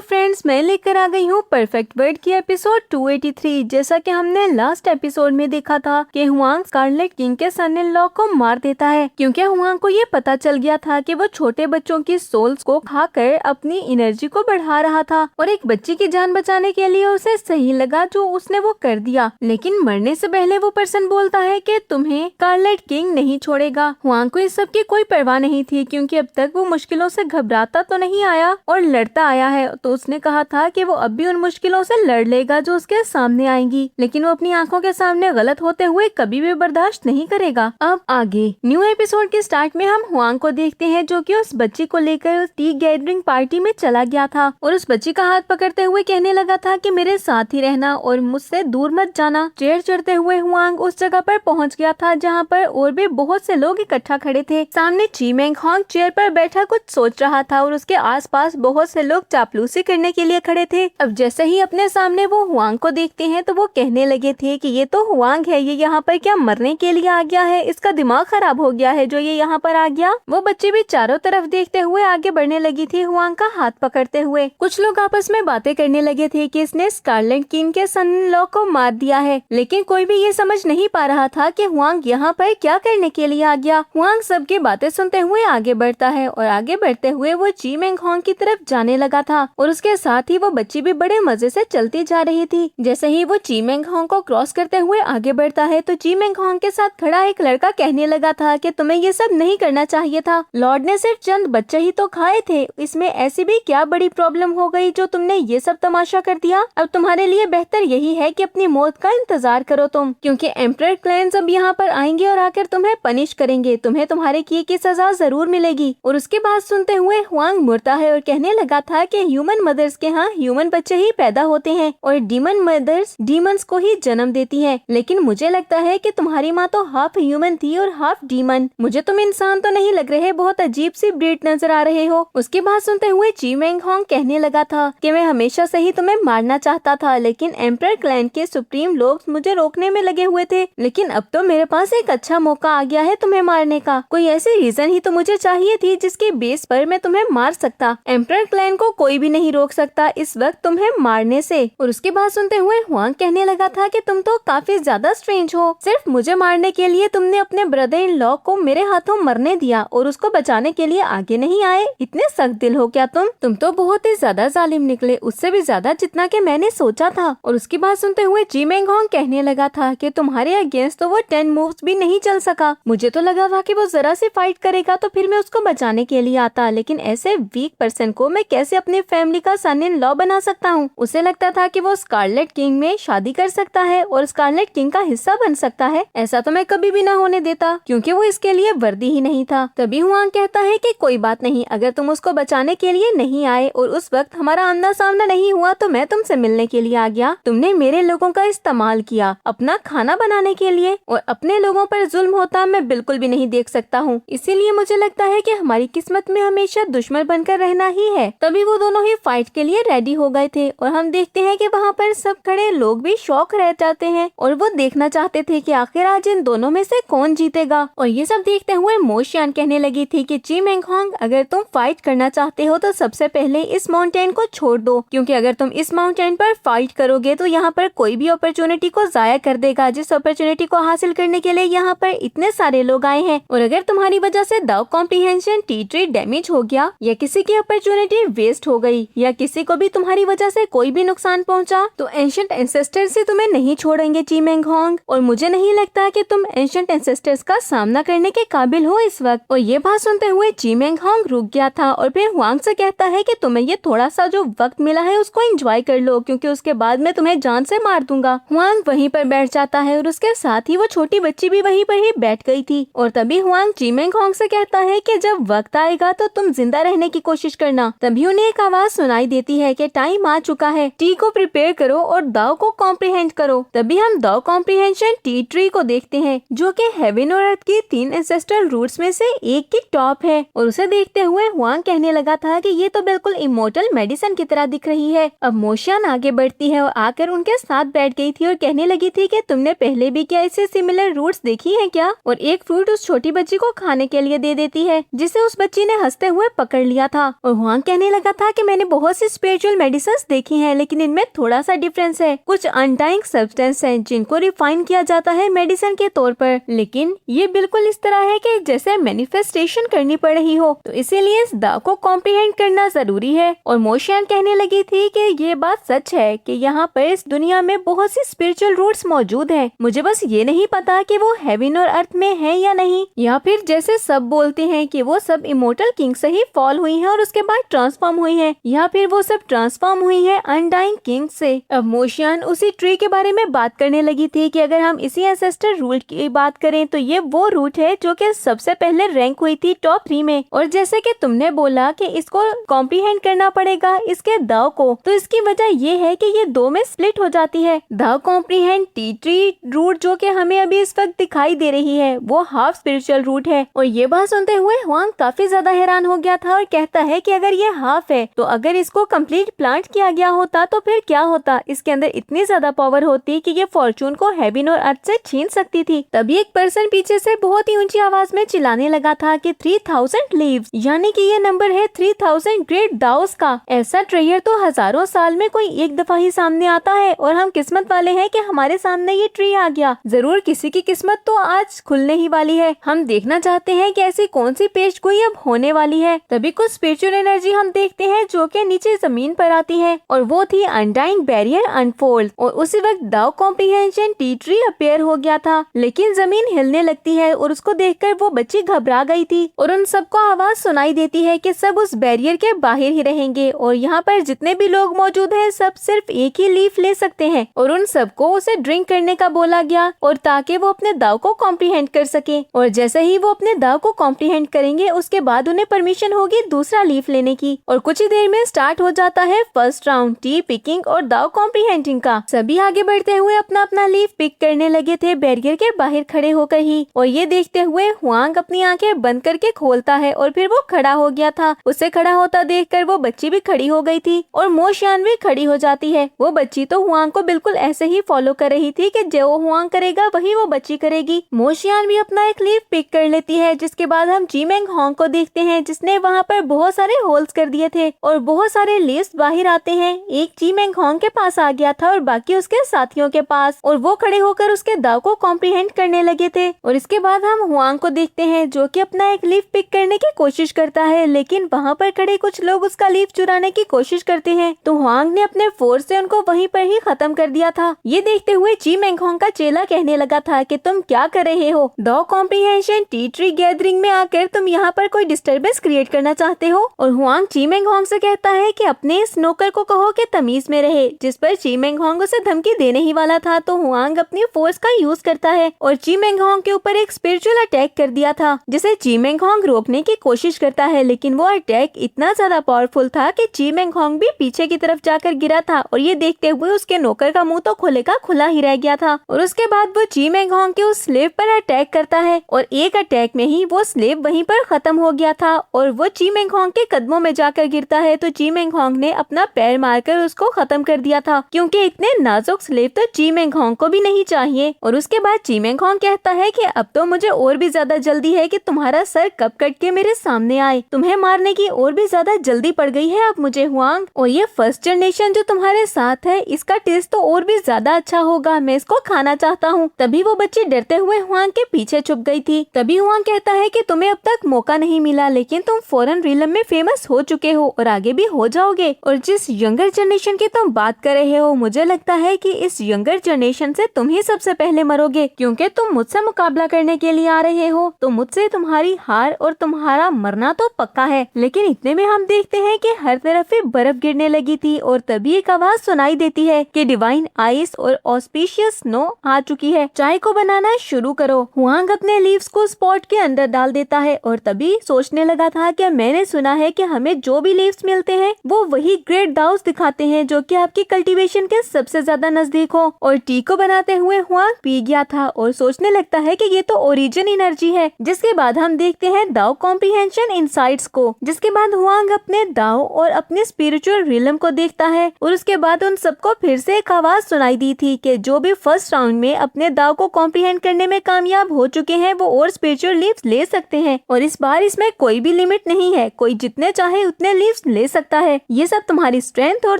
Friends, मैं लेकर आ गई हूँ परफेक्ट वर्ल्ड की एपिसोड 283। जैसा कि हमने लास्ट एपिसोड में देखा था कि हुआंग स्कारलेट किंग के सन इन लॉ को मार देता है, क्योंकि हुआंग को ये पता चल गया था कि वो छोटे बच्चों की सोल्स को खाकर अपनी एनर्जी को बढ़ा रहा था और एक बच्ची की जान बचाने के लिए उसे सही लगा जो उसने वो कर दिया। लेकिन मरने से पहले वो पर्सन बोलता है कि तुम्हें स्कारलेट किंग नहीं छोड़ेगा। हुआंग को इस सब की कोई परवाह नहीं थी, क्योंकि अब तक वो मुश्किलों से घबराता तो नहीं आया और लड़ता आया है। तो उसने कहा था कि वो अब भी उन मुश्किलों से लड़ लेगा जो उसके सामने आएंगी, लेकिन वो अपनी आंखों के सामने गलत होते हुए कभी भी बर्दाश्त नहीं करेगा। अब आगे न्यू एपिसोड के स्टार्ट में हम हुआंग को देखते हैं जो कि उस बच्ची को लेकर टी गैदरिंग पार्टी में चला गया था और उस बच्ची का हाथ पकड़ते हुए कहने लगा था कि मेरे साथ ही रहना और मुझसे दूर मत जाना। चेयर चढ़ते हुए हुआंग उस जगह पर पहुंच गया था जहां पर और भी बहुत से लोग इकट्ठा खड़े थे। सामने ची मेंग होंग चेयर पर बैठा कुछ सोच रहा था और उसके आसपास बहुत से लोग चापलूसी करने के लिए खड़े थे। अब जैसे ही अपने सामने वो हुआंग को देखते हैं तो वो कहने लगे थे कि ये तो हुआंग है, ये यहाँ पर क्या मरने के लिए आ गया है? इसका दिमाग खराब हो गया है जो ये यहाँ पर आ गया। वो बच्चे भी चारों तरफ देखते हुए आगे बढ़ने लगी थी हुआंग का हाथ पकड़ते हुए। कुछ लोग आपस में बातें करने लगे थे कि इसने स्कारलेट किंग के सन इन लॉ को मार दिया है, लेकिन कोई भी ये समझ नहीं पा रहा था कि हुआंग यहाँ पर क्या करने के लिए आ गया। हुआंग सबकी बातें सुनते हुए आगे बढ़ता है और आगे बढ़ते हुए वो ची मेंग होंग की तरफ जाने लगा था और उसके साथ ही वो बच्ची भी बड़े मजे से चलती जा रही थी। जैसे ही वो ची मेंग होंग को क्रॉस करते हुए आगे बढ़ता है तो ची मेंग होंग के साथ खड़ा एक लड़का कहने लगा था कि तुम्हें ये सब नहीं करना चाहिए था। लॉर्ड ने सिर्फ चंद बच्चे ही तो खाए थे, इसमें ऐसी भी क्या बड़ी प्रॉब्लम हो गई जो तुमने ये सब तमाशा कर दिया। अब तुम्हारे लिए बेहतर यही है कि अपनी मौत का इंतजार करो तुम, क्योंकि एम्परर क्लैंस अब यहाँ पर आएंगे और आकर तुम्हें पनिश करेंगे। तुम्हें तुम्हारे किए की सजा जरूर मिलेगी। और उसके बाद सुनते हुए हुआंग मुड़ता है और कहने लगा था कि ह्यूमन मदर्स के यहाँ ह्यूमन बच्चे ही पैदा होते हैं और डीमन मदर्स डीमंस को ही जन्म देती हैं। लेकिन मुझे लगता है कि तुम्हारी माँ तो हाफ ह्यूमन थी और हाफ डीमन। मुझे तुम इंसान तो नहीं लग रहे, बहुत अजीब सी ब्रीड नजर आ रहे हो। उसके बाद सुनते हुए ची मेंग होंग कहने लगा था कि मैं हमेशा से ही तुम्हें मारना चाहता था, लेकिन एम्परर क्लैन के सुप्रीम लोग मुझे रोकने में लगे हुए थे। लेकिन अब तो मेरे पास एक अच्छा मौका आ गया है तुम्हें मारने का। कोई ऐसी रीजन ही तो मुझे चाहिए थी जिसके बेस पर मैं तुम्हें मार सकता। एम्परर क्लैन को कोई भी नहीं रोक सकता इस वक्त तुम्हें मारने से। और उसके बाद सुनते हुए हुआंग कहने लगा था कि तुम तो काफी ज्यादा स्ट्रेंज हो। सिर्फ मुझे मारने के लिए तुमने अपने ब्रदर इन लॉ को मेरे हाथों मरने दिया और उसको बचाने के लिए आगे नहीं आए। इतने सख्त दिल हो क्या तुम तो बहुत ही ज्यादा जालिम निकले, उससे भी ज्यादा जितना कि मैंने सोचा था। और उसकी बात सुनते हुए ची मेंग होंग कहने लगा था कि तुम्हारे अगेंस्ट तो वो 10 मूव्स भी नहीं चल सका। मुझे तो लगा था कि वो जरा सी फाइट करेगा तो फिर मैं उसको बचाने के लिए आता, लेकिन ऐसे वीक पर्सन को मैं कैसे अपने फैमिली का सन इन लॉ बना सकता हूँ। उसे लगता था कि वो स्कारलेट किंग में शादी कर सकता है और स्कारलेट किंग का हिस्सा बन सकता है। ऐसा तो मैं कभी भी ना होने देता, क्योंकि वो इसके लिए वर्दी ही नहीं था। तभी हुआंग कहता है कि कोई बात नहीं, अगर तुम उसको बचाने के लिए नहीं आए और उस वक्त हमारा आमना सामना नहीं हुआ तो मैं तुमसे मिलने के लिए आ गया। तुमने मेरे लोगों का इस्तेमाल किया अपना खाना बनाने के लिए और अपने लोगों पर जुल्म होता मैं बिल्कुल भी नहीं देख सकता हूँ। इसीलिए मुझे लगता है कि हमारी किस्मत में हमेशा दुश्मन बनकर रहना ही है। तभी वो दोनों ही फाइट के लिए रेडी हो गए थे और हम देखते हैं कि वहाँ पर सब खड़े लोग भी शौक रह जाते हैं और वो देखना चाहते थे कि आखिर आज इन दोनों में से कौन जीतेगा। और ये सब देखते हुए मोशियान कहने लगी थी कि ची मेंग होंग, अगर तुम फाइट करना चाहते हो तो सबसे पहले इस माउंटेन को छोड़ दो, क्योंकि अगर तुम इस माउंटेन पर फाइट करोगे तो यहाँ पर कोई भी अपॉर्चुनिटी को जाया कर देगा, जिस अपॉर्चुनिटी को हासिल करने के लिए यहाँ पर इतने सारे लोग आए हैं। और अगर तुम्हारी वजह से दाव कॉम्प्रिहेंशन टी ट्री डैमेज हो गया या किसी की अपॉर्चुनिटी वेस्ट हो गई या किसी को भी तुम्हारी वजह से कोई भी नुकसान पहुँचा तो एंशिएंट एंसेस्टर्स से तुम्हें नहीं छोड़ेंगे ची मेंग होंग। और मुझे नहीं लगता कि तुम एंशिएंट एंसेस्टर्स का सामना करने के काबिल हो इस वक्त। और ये बात सुनते हुए ची मेंग होंग रुक गया था और फिर हुआंग से कहता है कि तुम्हें ये थोड़ा सा जो वक्त मिला है उसको एंजॉय कर लो, क्योंकि उसके बाद मैं तुम्हें जान से मार दूंगा। हुआंग वहीं पर बैठ जाता है और उसके साथ ही वो छोटी बच्ची भी वहीं पर ही बैठ गई थी। और तभी हुआंग ची मेंग होंग से कहता है कि जब वक्त आएगा तो तुम जिंदा रहने की कोशिश करना। तभी उन्हें एक आवाज सुनाई देती है कि टाइम आ चुका है, टी को प्रिपेयर करो और दाव को कॉम्प्रिहेंड करो। तभी हम दाव कॉम्प्रिहेंशन टी ट्री को देखते हैं जो कि हेवन और अर्थ की 3 एंसेस्ट्रल रूट्स में से एक की टॉप है। और उसे देखते हुए हुआंग कहने लगा था कि ये तो बिल्कुल इमोर्टल मेडिसिन की तरह दिख रही है। अब मोशियान आगे बढ़ती है और आकर उनके साथ बैठ गई थी और कहने लगी थी कि तुमने पहले भी क्या ऐसे सिमिलर रूट्स देखी हैं क्या? और एक फ्रूट उस छोटी बच्ची को खाने के लिए दे देती है, जिसे उस बच्ची ने हंसते हुए पकड़ लिया था। और हुआंग कहने लगा था कि मैंने बहुत सी स्पिरिचुअल मेडिसिन देखी हैं, लेकिन इनमें थोड़ा सा डिफरेंस है। कुछ अनडाइंग सब्सटेंस हैं जिनको रिफाइन किया जाता है मेडिसिन के तौर पर, लेकिन ये बिल्कुल इस तरह है कि जैसे मैनिफेस्टेशन करनी पड़ रही हो। तो इसीलिए इस दाव को कॉम्प्रिहेंड करना जरूरी है। और मोशियान कहने लगी थी कि ये बात सच है कि यहाँ पर इस दुनिया में बहुत सी स्पिरिचुअल रूट्स मौजूद हैं। मुझे बस ये नहीं पता कि वो हेवन और अर्थ में है या नहीं, या फिर जैसे सब बोलते हैं कि वो सब इमोर्टल किंग से ही फॉल हुई हैं और उसके बाद ट्रांसफॉर्म हुई हैं, या फिर वो सब ट्रांसफॉर्म हुई हैं अनडाइंग किंग से। अब मोशियान उसी ट्री के बारे में बात करने लगी थी कि अगर हम इसी एंसेस्टर रूट की बात करें तो ये वो रूट है जो कि सबसे पहले रैंक हुई थी टॉप 3 में। और जैसे कि तुमने बोला कि इसको कॉम्प्रिहेंड करना पड़ेगा इसके दाव को, तो इसकी वजह ये है कि ये 2 में स्प्लिट हो जाती है। दाव कॉम्प्रिहेंड टी ट्री रूट जो कि हमें अभी इस वक्त दिखाई दे रही है वो हाफ स्पिरिचुअल रूट है। और ये बात सुनते हुए हुआंग काफी ज्यादा हैरान हो गया था और कहता है कि अगर ये हाफ है तो अगर इसको कंप्लीट प्लांट किया गया होता तो फिर क्या होता, इसके अंदर इतनी ज्यादा पावर होती कि ये फॉर्चून को हेवन और अर्थ से छीन सकती थी। तभी एक पर्सन पीछे से बहुत ही ऊंची आवाज में चिल्लाने लगा था कि 3000 लीव्स, यानी कि ये नंबर है 3000 ग्रेट दाउस का। ऐसा ट्रेयर तो हजारों साल में कोई एक दफा ही सामने आता है और हम किस्मत वाले हैं कि हमारे सामने ये ट्री आ गया। जरूर किसी की किस्मत तो आज खुलने ही वाली है। हम देखना चाहते हैं कि ऐसी कौन सी पेश गोई अब होने वाली है। तभी कुछ स्पिरिचुअल एनर्जी हम देखते हैं जो कि नीचे जमीन पर आती है और वो थी अनडाइंग बैरियर अनफोल्ड। और उसी वक्त दाव कॉम्प्रिहेंशन टी ट्री अपेयर हो गया था, लेकिन जमीन हिलने लगती है और उसको देखकर वो बच्ची घबरा गई थी। और उन सबको आवाज सुनाई देती है कि सब उस बैरियर के बाहर ही रहेंगे और यहाँ पर जितने भी लोग मौजूद हैं सब सिर्फ एक ही लीफ ले सकते हैं। और उन सबको उसे ड्रिंक करने का बोला गया और ताकि वो अपने दाव को कॉम्प्रिहेंड कर सके। और जैसे ही वो अपने दाव को कॉम्प्रिहेंड करेंगे उसके बाद उन्हें परमिशन होगी दूसरा लीफ लेने की। और कुछ ही देर में स्टार्ट हो जाता है फर्स्ट राउंड टी पिकिंग और दाव कॉम्प्रिहेंडिंग का। सभी आगे बढ़ते हुए अपना अपना लीफ पिक करने लगे थे बैरियर के बाहर खड़े होकर ही। और ये देखते हुए हुआंग अपनी आंखें बंद करके खोलता है और फिर वो खड़ा हो गया था। उसे खड़ा होता देखकर वो बच्ची भी खड़ी हो गई थी और मोशियान भी खड़ी हो जाती है। वो बच्ची तो हुआंग को बिल्कुल ऐसे ही फॉलो कर रही थी कि जो हुआंग करेगा वही वो बच्ची करेगी। मोशियान भी अपना एक लीफ पिक कर लेती है, जिसके बाद हम जीमेंग होंग को देखते हैं जिसने वहाँ पर बहुत सारे होल्स कर दिए थे और बहुत सारे लीव्स बाहर आते हैं। एक जीमेंग होंग के पास आ गया था और बाकी उसके साथियों के पास, और वो खड़े होकर उसके दाव को कॉम्प्रिहेंड करने लगे थे। और इसके बाद हम हुआंग को देखते हैं जो कि अपना एक लीफ पिक करने की कोशिश करता है, लेकिन वहाँ पर खड़े कुछ लोग उसका लीफ चुराने की कोशिश करते हैं। तो हुआंग ने अपने फोर्स से उनको वहीं पर ही खत्म कर दिया था। ये देखते हुए जीमेंग होंग का चेला कहने लगा था कि तुम क्या कर रहे हो? दाव कॉम्प्रिहेंशन टी ट्री गैदरिंग में आकर तुम यहाँ पर कोई डिस्टर्बेंस क्रिएट करना चाहते हो? और हुआंग जीमेंग होंग से कहता है कि अपने इस नौकर को कहो कि तमीज में रहे, जिस पर जीमेंग होंग उसे धमकी देने ही वाला था। तो हुआंग अपनी फोर्स का यूज करता है और जीमेंग होंग के ऊपर एक स्पिरिचुअल अटैक कर दिया था, जिसे जीमेंग होंग रोकने की कोशिश करता है, लेकिन वो अटैक इतना ज्यादा पावरफुल था कि जीमेंग होंग भी पीछे की तरफ जाकर गिरा था। और ये देखते हुए उसके नौकर का मुंह तो खुले का खुला ही रह गया था। और उसके बाद वो जीमेंग होंग के उस स्लेव पर अटैक करता है और एक अटैक में ही वो स्लेव वहीं पर खत्म हो गया था और वो जीमेंग होंग के कदमों में जाकर गिरता है। तो जीमेंग होंग ने अपना पैर मारकर उसको खत्म कर दिया था, क्योंकि इतने नाजुक स्लेव तो जीमेंग होंग को भी नहीं चाहिए। और उसके बाद जीमेंग होंग कहता है कि अब तो मुझे और भी ज्यादा जल्दी है कि तुम्हारा सर कब कट के मेरे सामने आए। तुम्हें मारने की और भी ज्यादा जल्दी पड़ गई है अब मुझे हुआंग। और ये फर्स्ट जनरेशन जो तुम्हारे साथ है इसका टेस्ट तो और भी ज्यादा अच्छा होगा, मैं इसको खाना चाहता हूँ। तभी वो बच्ची डरते हुए हुआंग के पीछे छुप गई थी। तभी हुआंग कहता है कि तुम्हें अब तक मौका नहीं मिला, लेकिन तुम फॉरेन रिलम में फेमस हो चुके हो और आगे भी हो जाओगे। और जिस यंगर जनरेशन की तुम बात कर रहे हो, मुझे लगता है कि इस यंगर जनरेशन से तुम ही सबसे पहले मरोगे, क्योंकि तुम मुझसे मुकाबला करने के लिए आ रहे हो। तो मुझसे तुम्हारी हार और तुम्हारा मरना तो पक्का है। लेकिन इतने में हम देखते हैं कि हर तरफ ही बर्फ गिरने लगी थी और तभी एक आवाज सुनाई देती है कि डिवाइन आइस और ऑस्पिशियस स्नो आ चुकी है, चाय को बनाना शुरू करो। हुआंग अपने लीव्स को स्पॉट के अंदर डाल देता है और तभी सोचने लगा था कि मैंने सुना है कि हमें जो भी लीव्स मिलते हैं वो वही ग्रेट दाउस दिखाते हैं जो कि आपकी कल्टीवेशन के सबसे ज्यादा नजदीक हो। और टी को बनाते हुए हुआंग पी गया था और सोचने लगता है कि ये तो ओरिजिन एनर्जी है। जिसके बाद हम देखते हैं दाव कॉम्प्रिहेंशन इनसाइट्स को, जिसके बाद हुआंग अपने दाव और अपने स्पिरिचुअल रिलम को देखता है। और उसके बाद उन सबको फिर से एक आवाज सुनाई दी थी कि जो भी फर्स्ट राउंड में अपने दाव को कॉम्प्रिहेंड करने में कामयाब हो चुके हैं वो और स्पिरिचुअल लीव्स ले सकते हैं। और इस बार इसमें कोई भी लिमिट नहीं है, कोई जितने चाहे उतने लीव्स ले सकता है। है। ये सब तुम्हारी स्ट्रेंथ और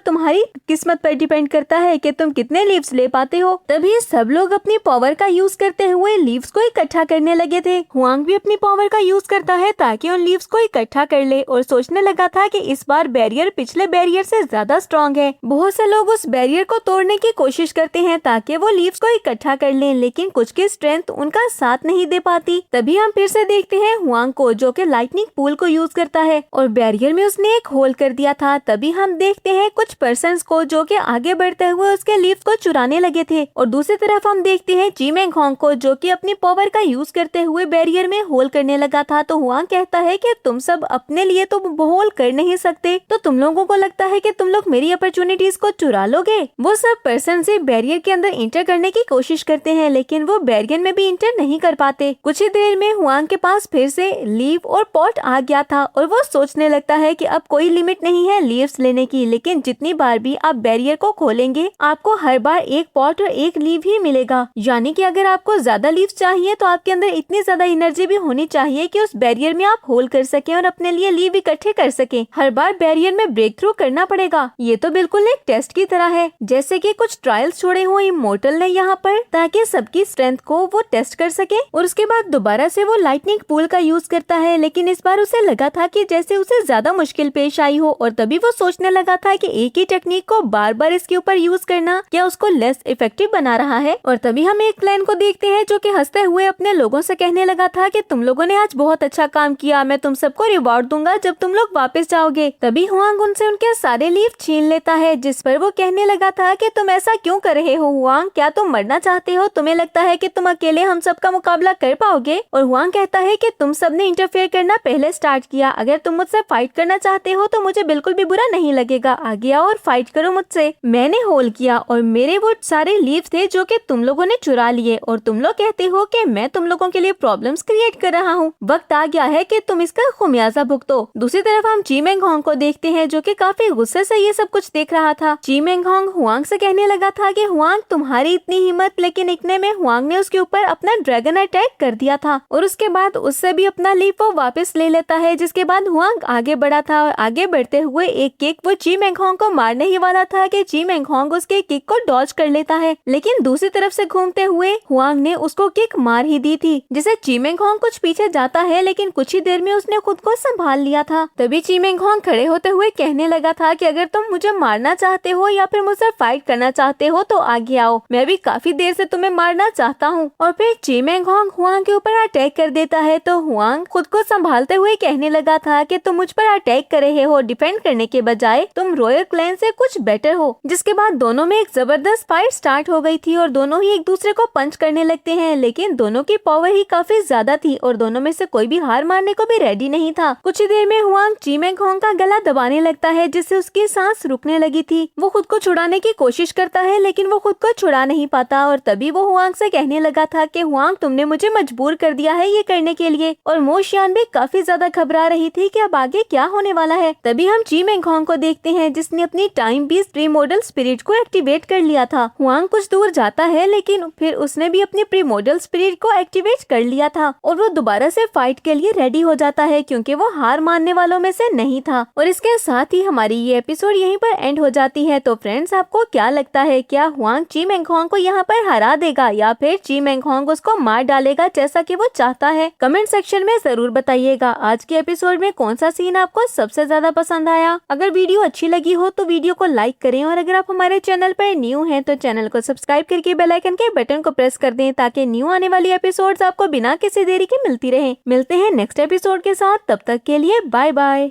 तुम्हारी किस्मत पर डिपेंड करता है कि तुम कितने लीव्स ले पाते हो। तभी सब लोग अपनी पावर का यूज करते हुए लीव्स को इकट्ठा करने लगे थे। हुआंग भी अपनी पावर का यूज करता है ताकि उन लीव्स को इकट्ठा कर ले और सोचने लगा था कि इस बार बैरियर पिछले बैरियर से ज्यादा स्ट्रॉन्ग है। बहुत से लोग उस बैरियर को तोड़ने की कोशिश करते हैं ताकि वो लीव्स को इकट्ठा कर लें, लेकिन कुछ की स्ट्रेंथ उनका साथ नहीं दे पाती। तभी हम फिर से देखते हैं हुआंग को, जो कि लाइटनिंग पूल को यूज करता है और बैरियर में उसने एक होल कर दिया था। तभी हम देखते हैं कुछ पर्सन्स को जो कि आगे बढ़ते हुए उसके लीव्स को चुराने लगे थे और दूसरी तरफ हम देखते हैं जी मेंग होंग को, जो कि अपनी पावर का यूज करते हुए बैरियर में होल करने लगा था। तो हुआंग कहता है कि तुम सब अपने लिए तो होल कर नहीं सकते, तो तुम लोगों को लगता है कि तुम लोग मेरी अपॉर्चुनिटीज को चुरा लोगे। वो सब पर्सन से बैरियर के अंदर इंटर करने की कोशिश करते हैं, लेकिन वो बैरियर में भी इंटर नहीं कर पाते। कुछ ही देर में हुआंग के पास फिर से लीव और पॉट आ गया था और वो सोचने लगता है कि अब कोई लिमिट नहीं है लीव्स लेने की, लेकिन जितनी बार भी आप बैरियर को खोलेंगे आपको हर बार एक पॉट और एक लीव ही मिलेगा। यानी कि अगर आपको ज्यादा लीव्स चाहिए तो आपके अंदर इतनी ज्यादा एनर्जी भी होनी चाहिए कि उस बैरियर में आप होल कर सकें और अपने लिए लीव इकट्ठे कर सकें। हर बार बैरियर में ब्रेक थ्रू करना पड़ेगा। ये तो बिल्कुल एक टेस्ट की तरह है, जैसे कि कुछ ट्रायल्स छोड़े हुए इमोर्टल ने यहाँ पर, ताकि सबकी स्ट्रेंथ को वो टेस्ट कर सके। और उसके बाद दोबारा से वो लाइटनिंग पूल का यूज करता है, लेकिन इस बार उसे लगा था कि जैसे उसे ज्यादा मुश्किल पेश आई हो और तभी वो सोचने लगा था कि एक ही टेक्निक को बार बार इसके ऊपर यूज करना क्या उसको लेस इफेक्टिव बना रहा है। और तभी हम एक प्लान को देखते हैं जो कि हंसते हुए अपने लोगों से कहने लगा था कि तुम लोगों ने आज बहुत अच्छा काम किया, मैं तुम सबको रिवॉर्ड दूंगा जब तुम लोग वापस जाओगे। तभी हुआंग उनसे उनके सारे लीव छीन लेता है, जिस पर वो कहने लगा था कि तुम ऐसा क्यों कर रहे हो हुआंग, क्या तुम मरना चाहते हो? तुम्हें लगता है कि तुम अकेले हम सबका मुकाबला कर पाओगे? और हुआंग कहता है कि तुम सबने इंटरफेयर करना पहले स्टार्ट किया, अगर तुम मुझसे फाइट करना चाहते हो तो मुझे बिल्कुल भी बुरा नहीं लगेगा, आगे आओ और फाइट करो मुझसे। मैंने होल किया और मेरे वो सारे लीव थे जो कि तुम लोगों ने चुरा लिए और तुम लोग कहते हो कि मैं तुम लोगों के लिए प्रॉब्लम्स क्रिएट कर रहा हूँ। वक्त आ गया है कि तुम इसका खुमियाजा भुगतो। दूसरी तरफ हम जी मेंग होंग को देखते हैं जो कि काफी गुस्से से ये सब कुछ देख रहा था। जी मेंग होंग हुआंग से कहने लगा था कि हुआंग तुम्हारी इतनी हिम्मत, लेकिन इतने में हुआंग ने उसके ऊपर अपना ड्रैगन अटैक कर दिया था और उसके बाद उससे भी अपना लीव वो वापस ले लेता है। जिसके बाद हुआंग आगे बढ़ा था और आगे बढ़ते हुए एक किक वो जी मेंग होंग को मारने ही वाला था कि जी मेंग होंग उसके किक को डॉज कर लेता है, लेकिन दूसरी तरफ से घूमते हुए हुआंग ने उसको किक मार ही दी थी, जिसे जी मेंग होंग कुछ पीछे जाता है, लेकिन कुछ ही देर में उसने खुद को संभाल लिया था। तभी जी मेंग होंग खड़े होते हुए कहने लगा था कि अगर तुम मुझे मारना चाहते हो या फिर मुझसे फाइट करना चाहते हो तो आगे आओ, मैं भी काफी देर से तुम्हें मारना चाहता हूँ। और फिर जी मेंग होंग हुआंग के ऊपर अटैक कर देता है, तो हुआंग खुद को संभालते हुए कहने लगा था कि तुम मुझ पर अटैक कर रहे हो, डिफेंड करने के बजाय तुम रॉयल क्लैन से कुछ बेटर हो। जिसके बाद दोनों में एक जबरदस्त फाइट स्टार्ट हो गई थी और दोनों ही एक दूसरे को पंच करने लगते हैं, लेकिन दोनों की पावर ही काफी ज्यादा थी और दोनों में से कोई भी हार मानने को भी रेडी नहीं था। कुछ ही देर में हुआंग जी मेंग होंग का गला दबाने लगता है, जिससे उसकी सांस रुकने लगी थी। वो खुद को छुड़ाने की कोशिश करता है, लेकिन वो खुद को छुड़ा नहीं पाता और तभी वो हुआंग से कहने लगा था कि हुआंग तुमने मुझे मजबूर कर दिया है ये करने के लिए। और मोशियान भी काफी ज्यादा घबरा रही थी कि अब आगे क्या होने वाला है। तभी हम जी मेंग होंग को देखते हैं जिसने अपनी टाइम बीस्ट प्रीमोडल स्पिरिट को एक्टिवेट कर लिया था। हुआंग कुछ दूर जाता है, लेकिन फिर उसने भी अपनी प्रीमोडल स्पिरिट को एक्टिवेट कर लिया था और वो दोबारा से फाइट के लिए रेडी हो जाता है, क्योंकि वो हार मानने वालों में से नहीं था। और इसके साथ ही हमारी ये एपिसोड यहीं पर एंड हो जाती है। तो फ्रेंड्स, आपको क्या लगता है, क्या हुआंग जी मेंग होंग को यहाँ पर हरा देगा या फिर जी मेंग होंग उसको मार डालेगा जैसा कि वो चाहता है? कमेंट सेक्शन में जरूर बताइएगा। आज के एपिसोड में कौन सा सीन आपको सबसे ज्यादा पसंद आया? अगर वीडियो अच्छी लगी हो तो वीडियो को लाइक करें और अगर आप हमारे चैनल पर न्यू हैं तो चैनल को सब्सक्राइब करके बेल आइकन के बटन को प्रेस कर दें, ताकि न्यू आने वाली एपिसोड्स आपको बिना किसी देरी के मिलती रहे। मिलते हैं नेक्स्ट एपिसोड के साथ, तब तक के लिए बाय बाय।